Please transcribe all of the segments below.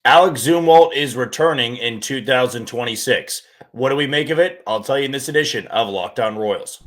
Alec Zumwalt is returning in 2026. What do we make of it? I'll tell you in this edition of Locked On Royals.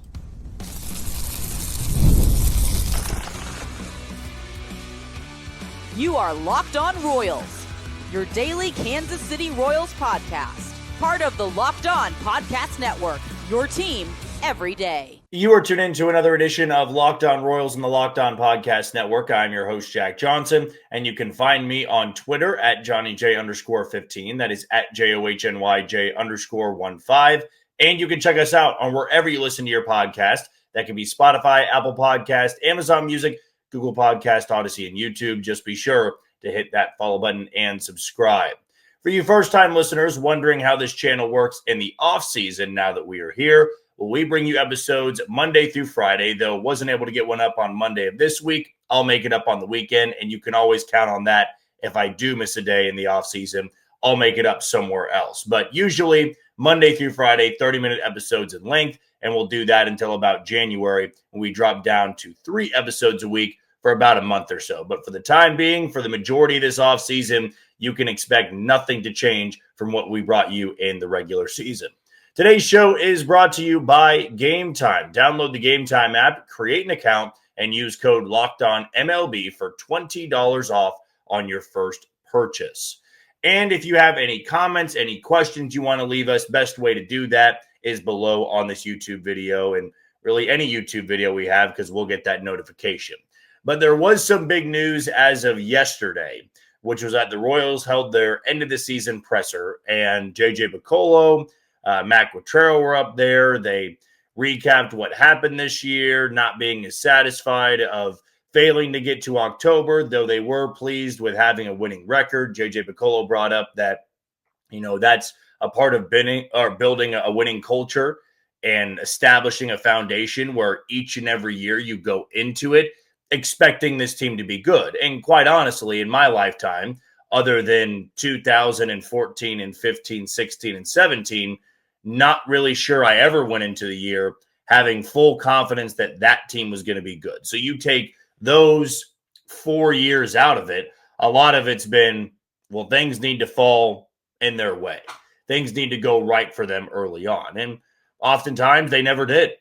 You are Locked On Royals, your daily Kansas City Royals podcast. Part of the Locked On Podcast Network, your team every day. You are tuned in to another edition of Locked On Royals in the Locked On Podcast Network. I'm your host, Jack Johnson, and you can find me on Twitter at JohnnyJ_15. That is at JOHNYJ_15. And you can check us out on wherever you listen to your podcast. That can be Spotify, Apple Podcast, Amazon Music, Google Podcast, Odyssey, and YouTube. Just be sure to hit that follow button and subscribe. For you first-time listeners wondering how this channel works in the off-season now that we are here, well, we bring you episodes Monday through Friday. Though wasn't able to get one up on Monday of this week, I'll make it up on the weekend, and you can always count on that. If I do miss a day in the off-season, I'll make it up somewhere else. But usually Monday through Friday, 30-minute episodes in length, and we'll do that until about January when we drop down to 3 episodes a week for about a month or so. But for the time being, for the majority of this offseason, you can expect nothing to change from what we brought you in the regular season. Today's show is brought to you by Gametime. Download the Gametime app, create an account, and use code LOCKEDONMLB for $20 off on your first purchase. And if you have any comments, any questions you want to leave us, best way to do that is below on this YouTube video and really any YouTube video we have, because we'll get that notification. But there was some big news as of yesterday, which was that the Royals held their end of the season presser, and JJ Picollo, Mac Quatrero were up there. They recapped what happened this year, not being as satisfied of failing to get to October, though they were pleased with having a winning record. JJ Picollo brought up that, that's a part of building a winning culture and establishing a foundation where each and every year you go into it expecting this team to be good. And quite honestly, in my lifetime, other than 2014 and 15, 16, and 17, not really sure I ever went into the year having full confidence that that team was going to be good. So you take those 4 years out of it, a lot of it's been, well, things need to fall in their way. Things need to go right for them early on. And oftentimes they never did.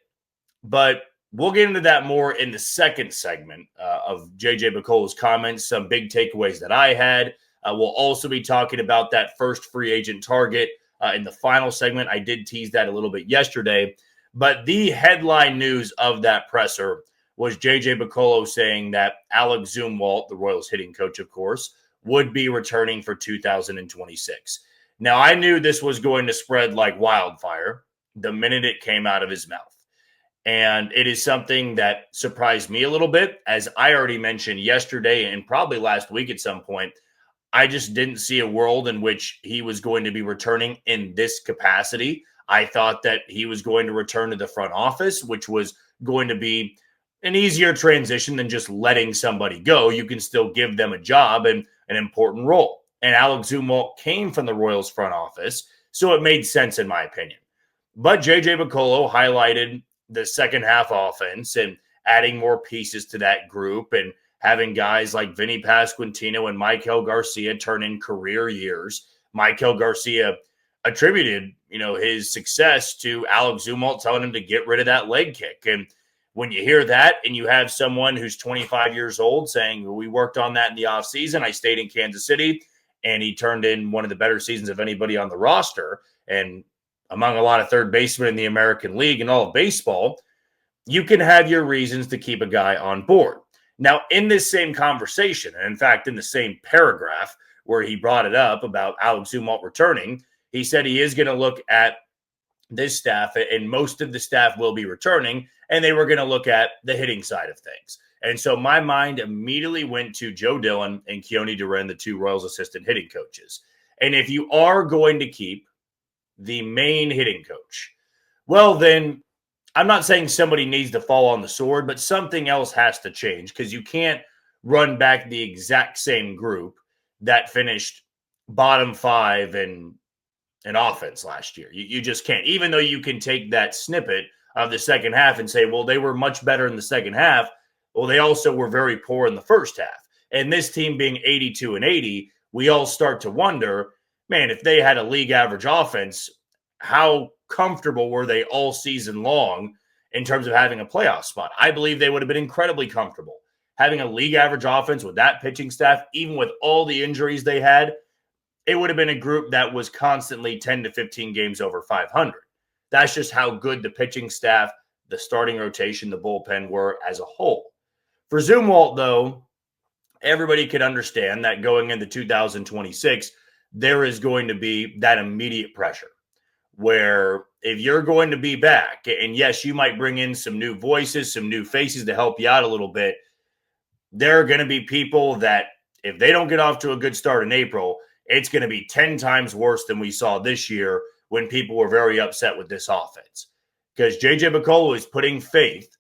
But we'll get into that more in the second segment of JJ Picollo's comments, some big takeaways that I had. We'll also be talking about that first free agent target in the final segment. I did tease that a little bit yesterday, but the headline news of that presser was JJ Picollo saying that Alec Zumwalt, the Royals hitting coach, of course, would be returning for 2026. Now, I knew this was going to spread like wildfire the minute it came out of his mouth. And it is something that surprised me a little bit. As I already mentioned yesterday and probably last week at some point, I just didn't see a world in which he was going to be returning in this capacity. I thought that he was going to return to the front office, which was going to be an easier transition than just letting somebody go. You can still give them a job and an important role. And Alec Zumwalt came from the Royals front office, so it made sense in my opinion. But JJ Picollo highlighted the second half offense and adding more pieces to that group and having guys like Vinny Pasquantino and Maikel Garcia turn in career years. Maikel Garcia attributed, his success to Alec Zumwalt telling him to get rid of that leg kick. And when you hear that and you have someone who's 25 years old saying, we worked on that in the offseason, I stayed in Kansas City, and he turned in one of the better seasons of anybody on the roster, and among a lot of third basemen in the American League and all of baseball, you can have your reasons to keep a guy on board. Now, in this same conversation, and in fact, in the same paragraph where he brought it up about Alec Zumwalt returning, he said he is going to look at this staff, and most of the staff will be returning, and they were going to look at the hitting side of things. And so my mind immediately went to Joe Dillon and Keone Duren, the two Royals assistant hitting coaches. And if you are going to keep the main hitting coach, well, then I'm not saying somebody needs to fall on the sword, but something else has to change, because you can't run back the exact same group that finished bottom 5 in offense last year. You just can't, even though you can take that snippet of the second half and say, well, they were much better in the second half. Well, they also were very poor in the first half. And this team being 82 and 80 we all start to wonder, man, if they had a league average offense, how comfortable were they all season long in terms of having a playoff spot? I believe they would have been incredibly comfortable. Having a league average offense with that pitching staff, even with all the injuries they had, it would have been a group that was constantly 10 to 15 games over 500. That's just how good the pitching staff, the starting rotation, the bullpen were as a whole. For Zumwalt, though, everybody could understand that going into 2026, there is going to be that immediate pressure where if you're going to be back, and yes, you might bring in some new voices, some new faces to help you out a little bit, there are going to be people that if they don't get off to a good start in April, it's going to be 10 times worse than we saw this year when people were very upset with this offense. Because JJ Picollo is putting faith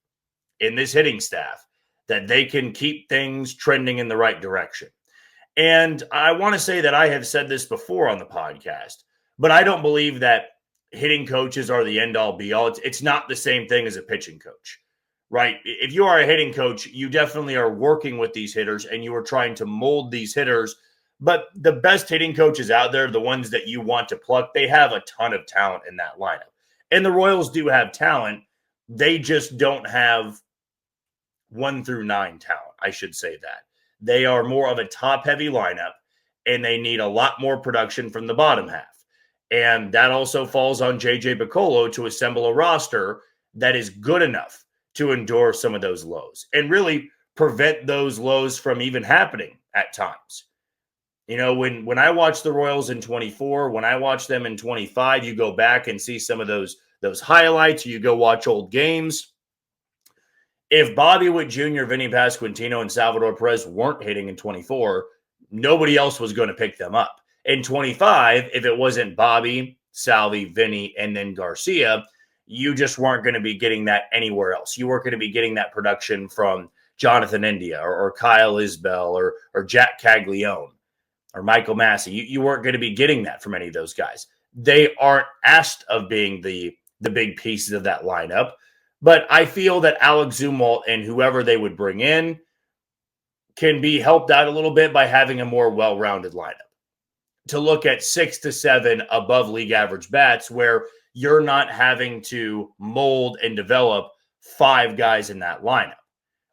in this hitting staff that they can keep things trending in the right direction. And I want to say that I have said this before on the podcast, but I don't believe that hitting coaches are the end-all be-all. It's not the same thing as a pitching coach, right? If you are a hitting coach, you definitely are working with these hitters and you are trying to mold these hitters. But the best hitting coaches out there, the ones that you want to pluck, they have a ton of talent in that lineup. And the Royals do have talent. They just don't have 1 through 9 talent, I should say that. They are more of a top-heavy lineup, and they need a lot more production from the bottom half. And that also falls on JJ Picollo to assemble a roster that is good enough to endure some of those lows and really prevent those lows from even happening at times. You know, when I watch the Royals in 24, when I watch them in 25, you go back and see some of those highlights, or you go watch old games. If Bobby Witt Jr., Vinny Pasquantino, and Salvador Perez weren't hitting in 24, nobody else was going to pick them up. In 25, if it wasn't Bobby, Salvi, Vinny, and then Garcia, you just weren't going to be getting that anywhere else. You weren't going to be getting that production from Jonathan India or Kyle Isbell or Jack Caglione or Michael Massey. You weren't going to be getting that from any of those guys. They aren't asked of being the big pieces of that lineup. But I feel that Alec Zumwalt and whoever they would bring in can be helped out a little bit by having a more well-rounded lineup. To look at 6 to 7 above league average bats where you're not having to mold and develop 5 guys in that lineup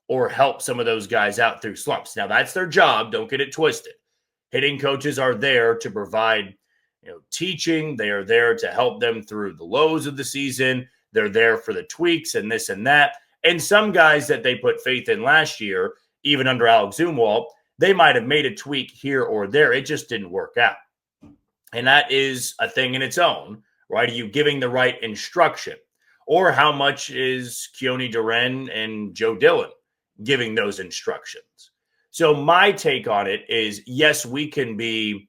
or help some of those guys out through slumps. Now, that's their job. Don't get it twisted. Hitting coaches are there to provide, teaching. They are there to help them through the lows of the season. They're there for the tweaks and this and that. And some guys that they put faith in last year, even under Alec Zumwalt, they might have made a tweak here or there. It just didn't work out. And that is a thing in its own, right? Are you giving the right instruction? Or how much is Keone Duren and Joe Dillon giving those instructions? So my take on it is, yes, we can be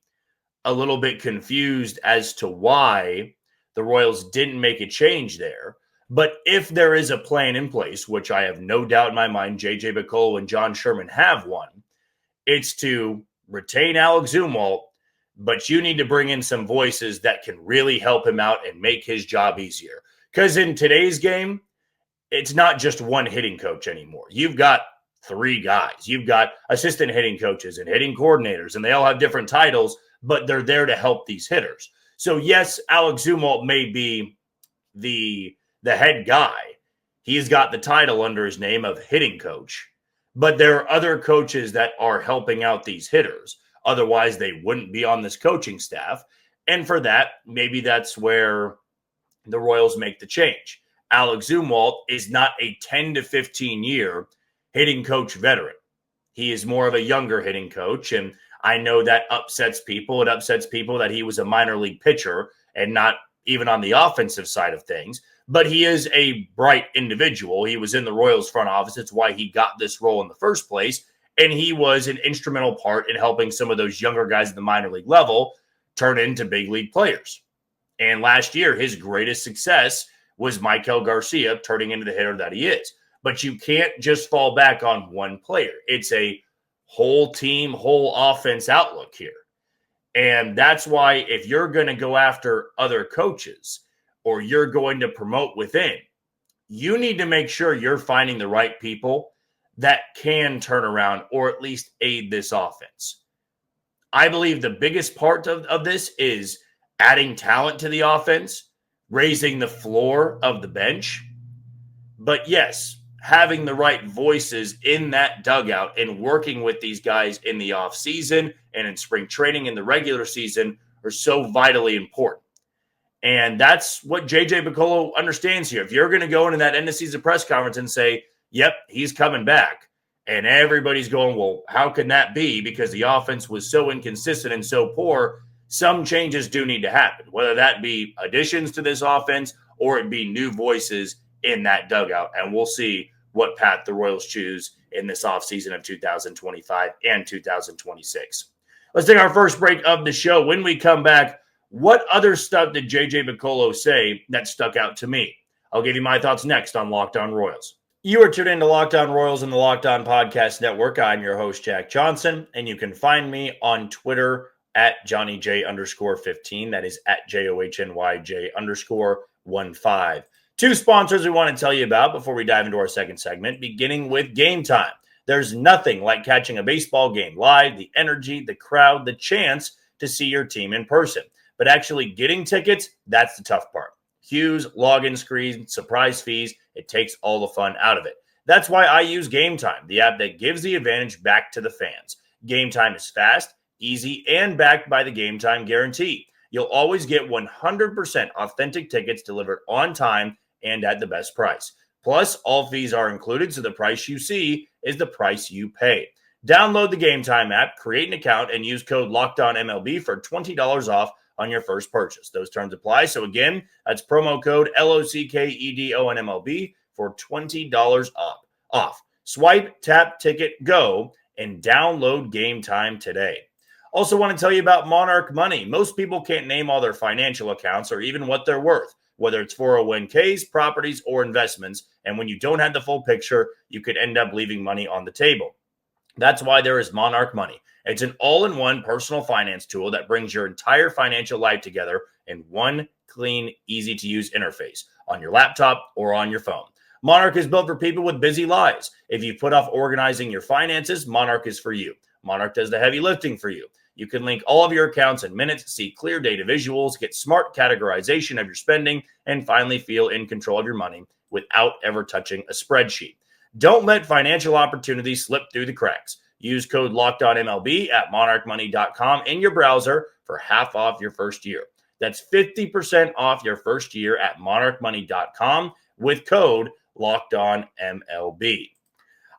a little bit confused as to why the Royals didn't make a change there. But if there is a plan in place, which I have no doubt in my mind, JJ Picollo and John Sherman have one, it's to retain Alec Zumwalt, but you need to bring in some voices that can really help him out and make his job easier. Because in today's game, it's not just one hitting coach anymore. You've got 3 guys. You've got assistant hitting coaches and hitting coordinators, and they all have different titles, but they're there to help these hitters. So yes, Alec Zumwalt may be the head guy. He's got the title under his name of hitting coach, but there are other coaches that are helping out these hitters. Otherwise, they wouldn't be on this coaching staff. And for that, maybe that's where the Royals make the change. Alec Zumwalt is not a 10 to 15 year hitting coach veteran. He is more of a younger hitting coach, and I know that upsets people. It upsets people that he was a minor league pitcher and not even on the offensive side of things. But he is a bright individual. He was in the Royals front office. It's why he got this role in the first place. And he was an instrumental part in helping some of those younger guys at the minor league level turn into big league players. And last year, his greatest success was Maikel Garcia turning into the hitter that he is. But you can't just fall back on one player. It's a whole team, whole offense outlook here. And that's why if you're going to go after other coaches or you're going to promote within, you need to make sure you're finding the right people that can turn around or at least aid this offense. I believe the biggest part of this is adding talent to the offense, raising the floor of the bench. But yes, having the right voices in that dugout and working with these guys in the offseason and in spring training in the regular season are so vitally important. And that's what JJ Picollo understands here. If you're going to go into that end of season press conference and say, yep, he's coming back, and everybody's going, well, how can that be? Because the offense was so inconsistent and so poor, some changes do need to happen, whether that be additions to this offense or it be new voices in that dugout. And we'll see what path the Royals choose in this offseason of 2025 and 2026. Let's take our first break of the show. When we come back, what other stuff did JJ Picollo say that stuck out to me? I'll give you my thoughts next on Locked On Royals. You are tuned into Locked On Royals and the Locked On Podcast Network. I'm your host, Jack Johnson, and you can find me on Twitter at JohnnyJ_15. That is at JOHNYJ_15. Two sponsors we want to tell you about before we dive into our second segment, beginning with Gametime. There's nothing like catching a baseball game live, the energy, the crowd, the chance to see your team in person. But actually getting tickets, that's the tough part. Queues, login screens, surprise fees, it takes all the fun out of it. That's why I use Gametime, the app that gives the advantage back to the fans. Gametime is fast, easy, and backed by the Gametime guarantee. You'll always get 100% authentic tickets delivered on time and at the best price. Plus, all fees are included, so the price you see is the price you pay. Download the Gametime app, create an account, and use code LOCKEDONMLB for $20 off on your first purchase. Those terms apply. So again, that's promo code LOCKEDONMLB for $20 off. Swipe, tap, ticket, go, and download Gametime today. Also want to tell you about Monarch Money. Most people can't name all their financial accounts or even what they're worth, whether it's 401ks, properties, or investments. And when you don't have the full picture, you could end up leaving money on the table. That's why there is Monarch Money. It's an all-in-one personal finance tool that brings your entire financial life together in one clean, easy-to-use interface on your laptop or on your phone. Monarch is built for people with busy lives. If you put off organizing your finances, Monarch is for you. Monarch does the heavy lifting for you. You can link all of your accounts in minutes, see clear data visuals, get smart categorization of your spending, and finally feel in control of your money without ever touching a spreadsheet. Don't let financial opportunities slip through the cracks. Use code LOCKEDONMLB at monarchmoney.com in your browser for half off your first year. That's 50% off your first year at monarchmoney.com with code LOCKEDONMLB.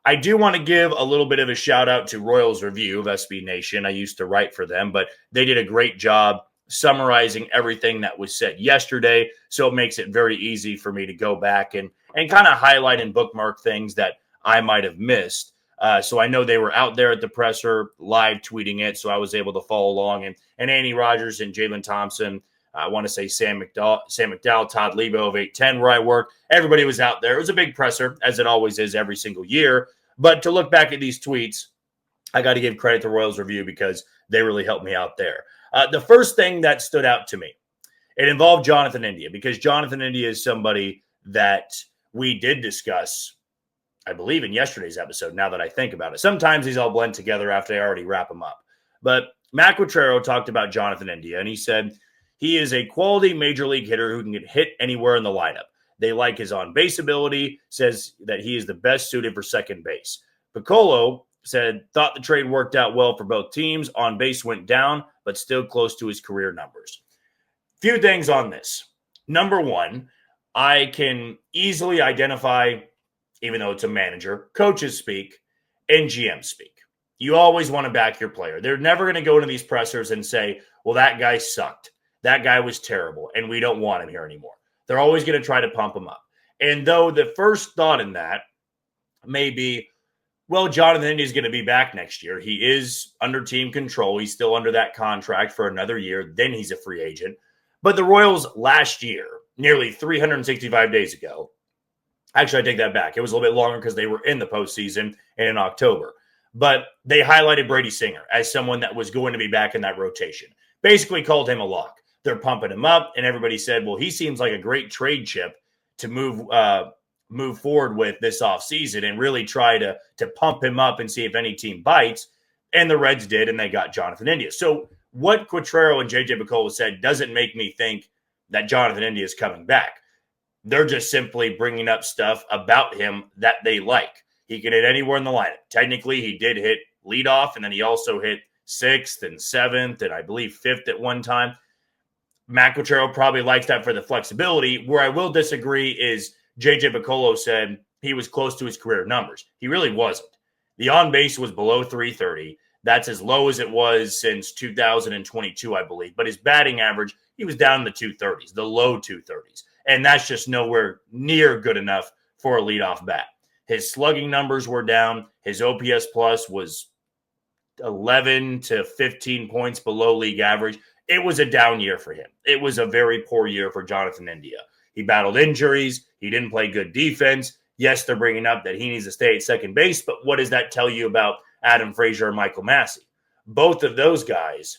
I do want to give a little bit of a shout out to Royals Review of SB Nation. I used to write for them, but they did a great job summarizing everything that was said yesterday. So it makes it very easy for me to go back and kind of highlight and bookmark things that I might have missed. So I know they were out there at the presser live tweeting it, so I was able to follow along. And Andy Rogers and Jalen Thompson, I want to say Sam McDowell, Todd Lebo of 810, where I work, everybody was out there. It was a big presser, as it always is every single year. But to look back at these tweets, I got to give credit to Royals Review because they really helped me out there. The first thing that stood out to me, it involved Jonathan India, because Jonathan India is somebody that we did discuss, I believe, in yesterday's episode, now that I think about it. Sometimes these all blend together after I already wrap them up. But Matt Quatrero talked about Jonathan India, and he said he is a quality major league hitter who can get hit anywhere in the lineup. They like his on-base ability, says that he is the best suited for second base. Picollo said, thought the trade worked out well for both teams. On base went down, but still close to his career numbers. Few things on this. Number one, I can easily identify, even though it's a manager, coaches speak and GM speak. You always want to back your player. They're never going to go into these pressers and say, well, that guy sucked. That guy was terrible, and we don't want him here anymore. They're always going to try to pump him up. And though the first thought in that may be, well, Jonathan India is going to be back next year. He is under team control. He's still under that contract for another year. Then he's a free agent. But the Royals last year, nearly 365 days ago, actually, I take that back. It was a little bit longer because they were in the postseason and in October. But they highlighted Brady Singer as someone that was going to be back in that rotation. Basically called him a lock. They're pumping him up, and everybody said, well, he seems like a great trade chip to move forward with this offseason and really try to pump him up and see if any team bites. And the Reds did, and they got Jonathan India. So what Quatrero and JJ Picollo said doesn't make me think that Jonathan India is coming back. They're just simply bringing up stuff about him that they like. He can hit anywhere in the lineup. Technically, he did hit leadoff, and then he also hit 6th and 7th, and I believe 5th at one time. Matt Quatrero probably likes that for the flexibility. Where I will disagree is JJ Picollo said he was close to his career numbers. He really wasn't. The on-base was below 330. That's as low as it was since 2022, I believe. But his batting average, he was down in the 230s, the low 230s. And that's just nowhere near good enough for a leadoff bat. His slugging numbers were down. His OPS plus was 11 to 15 points below league average. It was a down year for him. It was a very poor year for Jonathan India. He battled injuries. He didn't play good defense. Yes, they're bringing up that he needs to stay at second base, but what does that tell you about Adam Frazier and Michael Massey? Both of those guys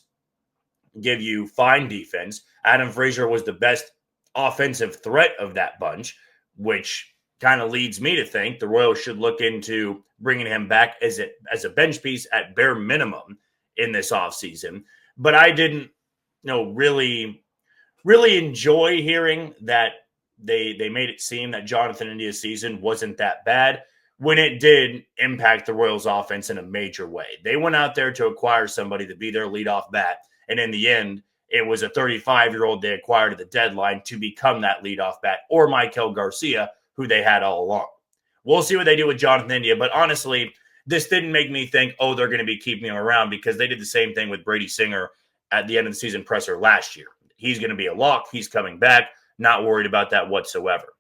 give you fine defense. Adam Frazier was the best offensive threat of that bunch, which kind of leads me to think the Royals should look into bringing him back as a bench piece at bare minimum in this offseason. But I didn't really enjoy hearing that they made it seem that Jonathan India's season wasn't that bad when it did impact the Royals offense in a major way. They went out there to acquire somebody to be their leadoff bat, and in the end, it was a 35-year-old they acquired at the deadline to become that leadoff bat, or Michael Garcia, who they had all along. We'll see what they do with Jonathan India, but honestly, this didn't make me think, they're going to be keeping him around, because they did the same thing with Brady Singer at the end of the season presser last year. He's going to be a lock. He's coming back. Not worried about that whatsoever.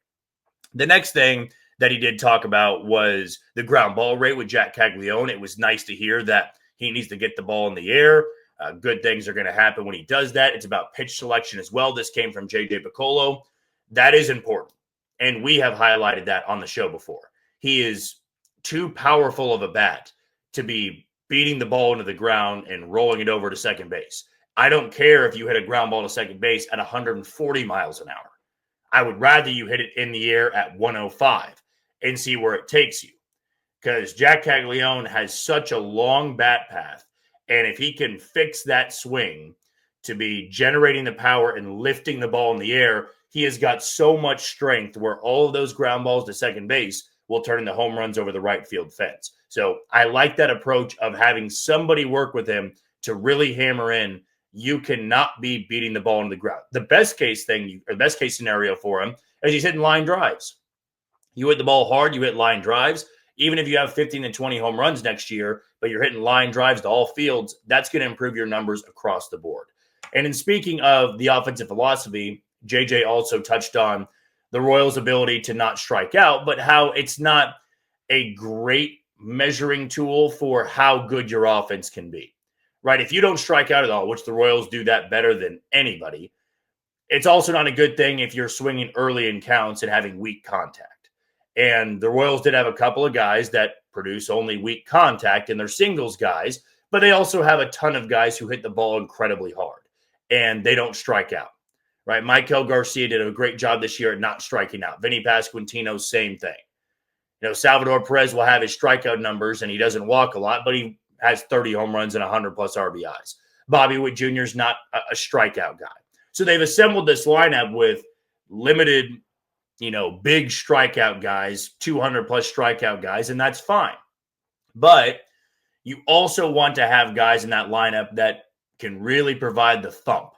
The next thing that he did talk about was the ground ball rate with Jack Caglione. It was nice to hear that he needs to get the ball in the air. Good things are going to happen when he does that. It's about pitch selection as well. This came from JJ Picollo. That is important. And we have highlighted that on the show before. He is too powerful of a bat to be beating the ball into the ground and rolling it over to second base. I don't care if you hit a ground ball to second base at 140 miles an hour. I would rather you hit it in the air at 105 and see where it takes you. Because Jack Caglione has such a long bat path, and if he can fix that swing to be generating the power and lifting the ball in the air, he has got so much strength where all of those ground balls to second base will turn into home runs over the right field fence. So I like that approach of having somebody work with him to really hammer in. You cannot be beating the ball into the ground. The best case scenario for him is he's hitting line drives. You hit the ball hard, you hit line drives. Even if you have 15 to 20 home runs next year, but you're hitting line drives to all fields, that's going to improve your numbers across the board. And in speaking of the offensive philosophy, JJ also touched on the Royals' ability to not strike out, but how it's not a great measuring tool for how good your offense can be. Right? If you don't strike out at all, which the Royals do that better than anybody, it's also not a good thing if you're swinging early in counts and having weak contact. And the Royals did have a couple of guys that produce only weak contact, and they're singles guys, but they also have a ton of guys who hit the ball incredibly hard, and they don't strike out. Right? Michael Garcia did a great job this year at not striking out. Vinny Pasquantino, same thing. Salvador Perez will have his strikeout numbers, and he doesn't walk a lot, but he has 30 home runs and 100-plus RBIs. Bobby Witt Jr. is not a strikeout guy. So they've assembled this lineup with limited, big strikeout guys, 200-plus strikeout guys, and that's fine. But you also want to have guys in that lineup that can really provide the thump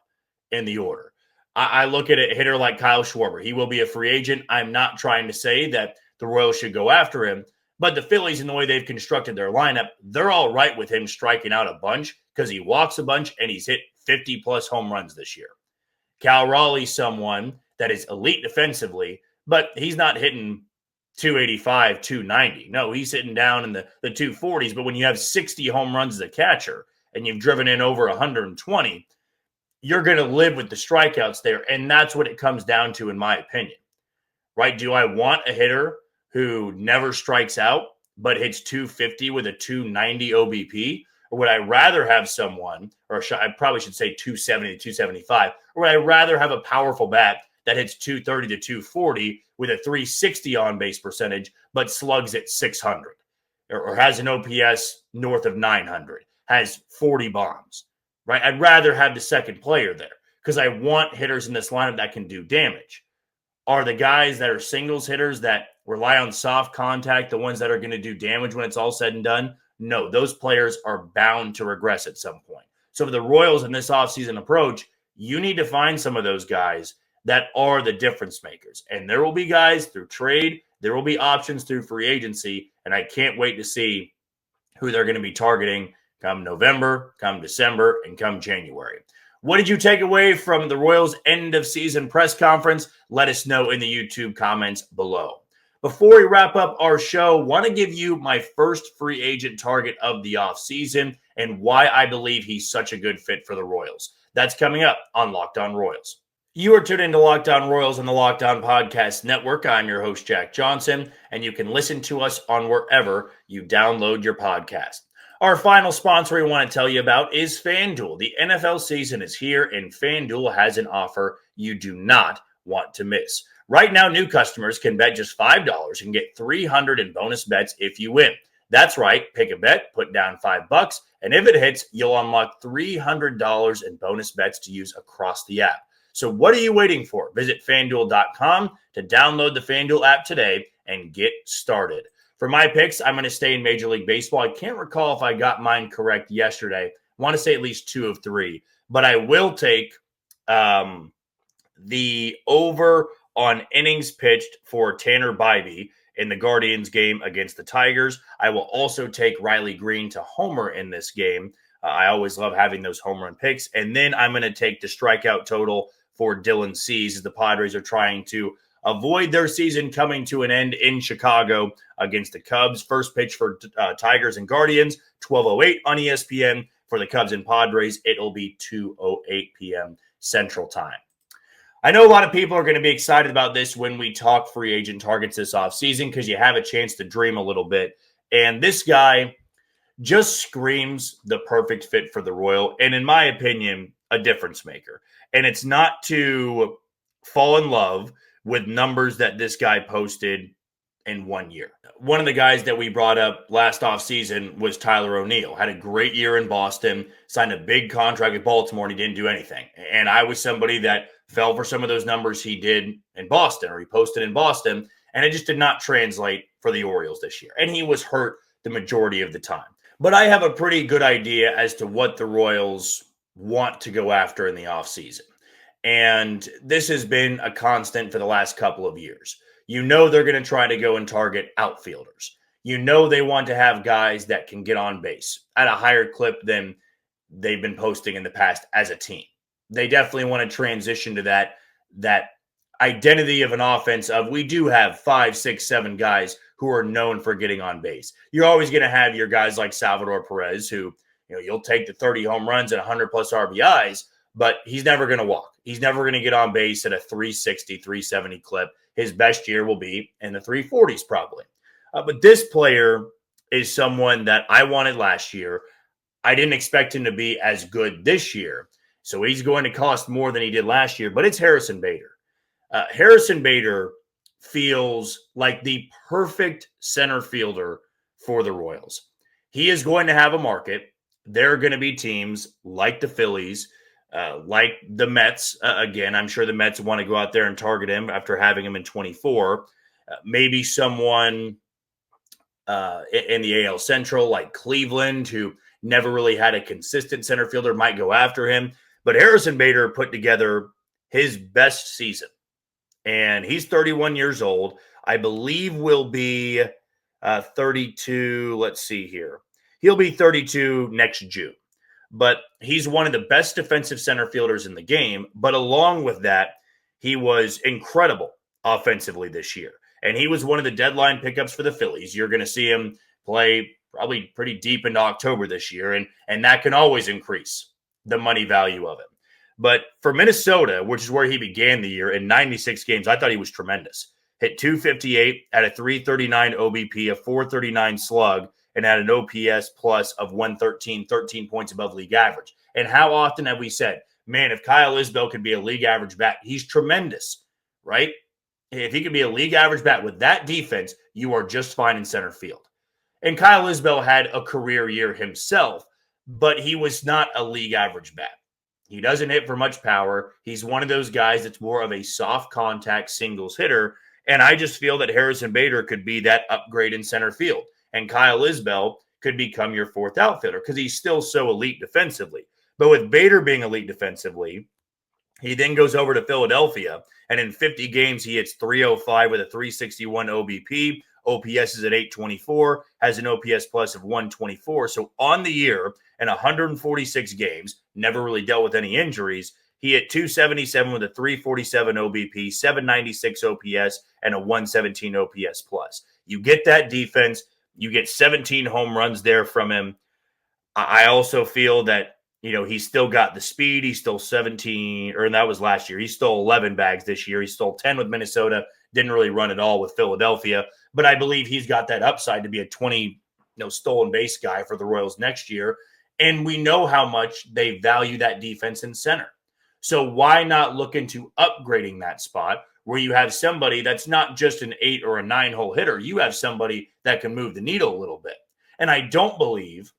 in the order. I look at a hitter like Kyle Schwarber. He will be a free agent. I'm not trying to say that the Royals should go after him. But the Phillies, in the way they've constructed their lineup, they're all right with him striking out a bunch because he walks a bunch and he's hit 50-plus home runs this year. Cal Raleigh's someone that is elite defensively, but he's not hitting 285, 290. No, he's sitting down in the 240s. But when you have 60 home runs as a catcher and you've driven in over 120, you're going to live with the strikeouts there. And that's what it comes down to, in my opinion. Right? Do I want a hitter who never strikes out but hits 250 with a 290 OBP? Or would I rather have someone, or I probably should say 270 to 275, or would I rather have a powerful bat that hits 230 to 240 with a 360 on-base percentage but slugs at 600 or has an OPS north of 900? has 40 bombs, right? I'd rather have the second player there because I want hitters in this lineup that can do damage. Are the guys that are singles hitters that rely on soft contact the ones that are going to do damage when it's all said and done? No, those players are bound to regress at some point. So for the Royals in this offseason approach, you need to find some of those guys that are the difference makers. And there will be guys through trade, there will be options through free agency, and I can't wait to see who they're going to be targeting come November, come December, and come January. What did you take away from the Royals' end-of-season press conference? Let us know in the YouTube comments below. Before we wrap up our show, want to give you my first free agent target of the offseason and why I believe he's such a good fit for the Royals. That's coming up on Locked On Royals. You are tuned into Locked On Royals on the Locked On Podcast Network. I'm your host, Jack Johnson, and you can listen to us on wherever you download your podcast. Our final sponsor we want to tell you about is FanDuel. The NFL season is here, and FanDuel has an offer you do not want to miss. Right now, new customers can bet just $5 and get $300 in bonus bets if you win. That's right. Pick a bet, put down $5, and if it hits, you'll unlock $300 in bonus bets to use across the app. So what are you waiting for? Visit FanDuel.com to download the FanDuel app today and get started. For my picks, I'm going to stay in Major League Baseball. I can't recall if I got mine correct yesterday. I want to say at least 2 of 3. But I will take the over on innings pitched for Tanner Bybee in the Guardians game against the Tigers. I will also take Riley Green to homer in this game. I always love having those home run picks. And then I'm going to take the strikeout total for Dylan Cease as the Padres are trying to avoid their season coming to an end in Chicago against the Cubs. First pitch for Tigers and Guardians, 12:08 on ESPN. For the Cubs and Padres, it'll be 2:08 p.m. Central Time. I know a lot of people are going to be excited about this when we talk free agent targets this offseason because you have a chance to dream a little bit. And this guy just screams the perfect fit for the Royal, and in my opinion, a difference maker. And it's not to fall in love with numbers that this guy posted in 1 year. One of the guys that we brought up last offseason was Tyler O'Neill. Had a great year in Boston, signed a big contract with Baltimore, and he didn't do anything. And I was somebody that fell for some of those numbers he did in Boston, or he posted in Boston, and it just did not translate for the Orioles this year. And he was hurt the majority of the time. But I have a pretty good idea as to what the Royals want to go after in the offseason. And this has been a constant for the last couple of years. You know they're going to try to go and target outfielders. You know they want to have guys that can get on base at a higher clip than they've been posting in the past as a team. They definitely want to transition to that identity of an offense of we do have 5, 6, 7 guys who are known for getting on base. You're always going to have your guys like Salvador Perez who, you'll take the 30 home runs and 100 plus RBIs, but he's never going to walk. He's never going to get on base at a 360, 370 clip. His best year will be in the 340s probably. But this player is someone that I wanted last year. I didn't expect him to be as good this year. So he's going to cost more than he did last year, but it's Harrison Bader. Harrison Bader feels like the perfect center fielder for the Royals. He is going to have a market. There are going to be teams like the Phillies, like the Mets. Again, I'm sure the Mets want to go out there and target him after having him in 24. Maybe someone in the AL Central like Cleveland, who never really had a consistent center fielder, might go after him. But Harrison Bader put together his best season. And he's 31 years old. I believe will be 32. Let's see here. He'll be 32 next June. But he's one of the best defensive center fielders in the game. But along with that, he was incredible offensively this year. And he was one of the deadline pickups for the Phillies. You're going to see him play probably pretty deep into October this year. And that can always increase the money value of him. But for Minnesota, which is where he began the year, in 96 games, I thought he was tremendous. Hit 258 at a 339 OBP, a 439 slug, and had an OPS plus of 113, 13 points above league average. And how often have we said, man, if Kyle Isbell could be a league average bat, he's tremendous, right? If he could be a league average bat with that defense, you are just fine in center field. And Kyle Isbell had a career year himself, but he was not a league average bat. He doesn't hit for much power. He's one of those guys that's more of a soft contact singles hitter. And I just feel that Harrison Bader could be that upgrade in center field. And Kyle Isbell could become your fourth outfielder because he's still so elite defensively. But with Bader being elite defensively, he then goes over to Philadelphia. And in 50 games, he hits .305 with a .361 OBP. OPS is at 824, has an OPS plus of 124. So on the year, in 146 games, never really dealt with any injuries, he hit .277 with a .347 OBP, 796 OPS, and a 117 OPS plus. You get that defense. You get 17 home runs there from him. I also feel that, he's still got the speed. He stole 17, and that was last year. He stole 11 bags this year. He stole 10 with Minnesota. Didn't really run at all with Philadelphia. But I believe he's got that upside to be a 20 stolen base guy for the Royals next year. And we know how much they value that defense in center. So why not look into upgrading that spot where you have somebody that's not just an 8 or a 9 hole hitter. You have somebody that can move the needle a little bit. And I don't believe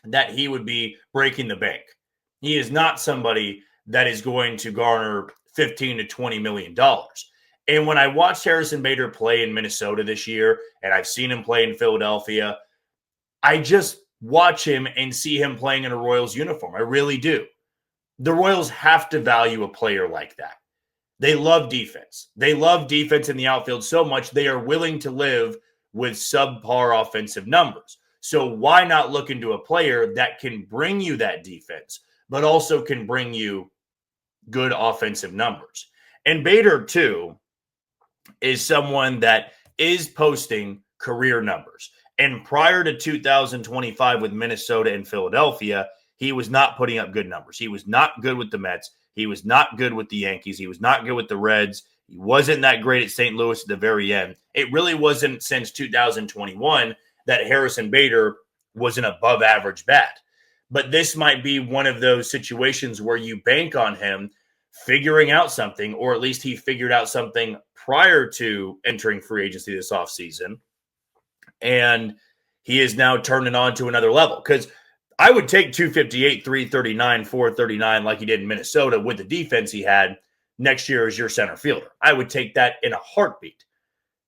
that he would be breaking the bank. He is not somebody that is going to garner $15 to $20 million. And when I watched Harrison Bader play in Minnesota this year, and I've seen him play in Philadelphia, I just watch him and see him playing in a Royals uniform. I really do. The Royals have to value a player like that. They love defense. They love defense in the outfield so much they are willing to live with subpar offensive numbers. So why not look into a player that can bring you that defense, but also can bring you good offensive numbers? And Bader, too, is someone that is posting career numbers. And prior to 2025 with Minnesota and Philadelphia, he was not putting up good numbers. He was not good with the Mets. He was not good with the Yankees. He was not good with the Reds. He wasn't that great at St. Louis at the very end. It really wasn't since 2021 that Harrison Bader was an above average bat. But this might be one of those situations where you bank on him figuring out something, or at least he figured out something prior to entering free agency this offseason. And he is now turning on to another level. Because I would take 258, 339, 439 like he did in Minnesota with the defense he had next year as your center fielder. I would take that in a heartbeat.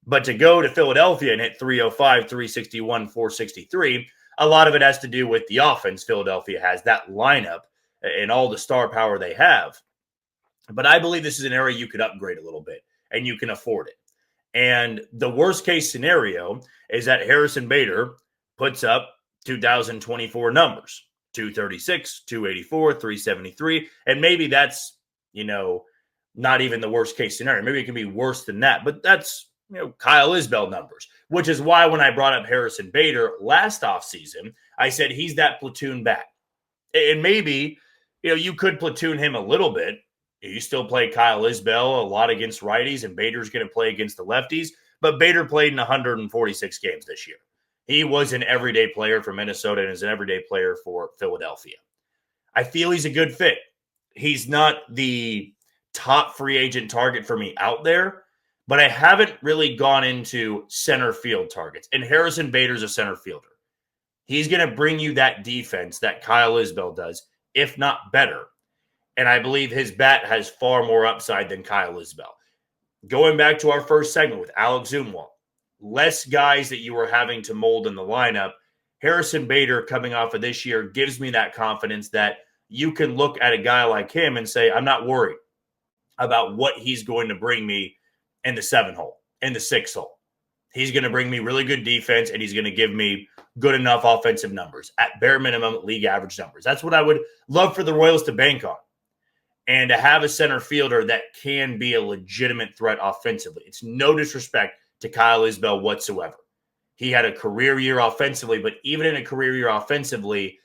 But to go to Philadelphia and hit 305, 361, 463, a lot of it has to do with the offense Philadelphia has, that lineup, and all the star power they have. But I believe this is an area you could upgrade a little bit, and you can afford it. And the worst case scenario is that Harrison Bader puts up 2024 numbers, 236, 284, 373. And maybe that's, not even the worst case scenario. Maybe it can be worse than that. But that's, Kyle Isbell numbers, which is why when I brought up Harrison Bader last offseason, I said he's that platoon bat. And maybe, you could platoon him a little bit. You still play Kyle Isbell a lot against righties, and Bader's going to play against the lefties. But Bader played in 146 games this year. He was an everyday player for Minnesota and is an everyday player for Philadelphia. I feel he's a good fit. He's not the top free agent target for me out there, but I haven't really gone into center field targets. And Harrison Bader's a center fielder. He's going to bring you that defense that Kyle Isbell does, if not better. And I believe his bat has far more upside than Kyle Isbell. Going back to our first segment with Alec Zumwalt, less guys that you were having to mold in the lineup. Harrison Bader coming off of this year gives me that confidence that you can look at a guy like him and say, I'm not worried about what he's going to bring me in the 7 hole, in the 6 hole. He's going to bring me really good defense, and he's going to give me good enough offensive numbers, at bare minimum, league average numbers. That's what I would love for the Royals to bank on. And to have a center fielder that can be a legitimate threat offensively. It's no disrespect to Kyle Isbell whatsoever. He had a career year offensively, but even in a career year offensively,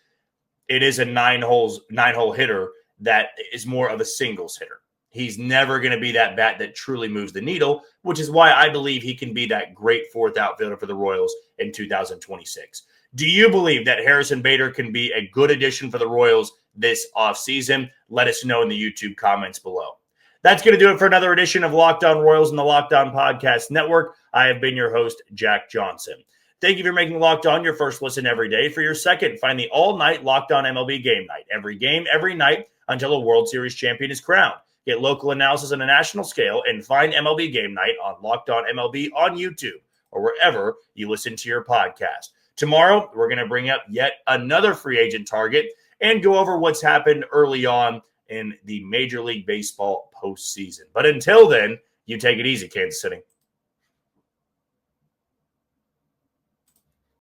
it is a 9-hole hitter that is more of a singles hitter. He's never going to be that bat that truly moves the needle, which is why I believe he can be that great fourth outfielder for the Royals in 2026. Do you believe that Harrison Bader can be a good addition for the Royals this offseason? Let us know in the YouTube comments below. That's going to do it for another edition of Locked On Royals and the Locked On Podcast Network. I have been your host, Jack Johnson. Thank you for making Locked On your first listen every day. For your second, find the all-night Locked On MLB Game Night. Every game, every night, until a World Series champion is crowned. Get local analysis on a national scale and find MLB Game Night on Locked On MLB on YouTube or wherever you listen to your podcast. Tomorrow, we're going to bring up yet another free agent target and go over what's happened early on in the Major League Baseball postseason. But until then, you take it easy, Kansas City.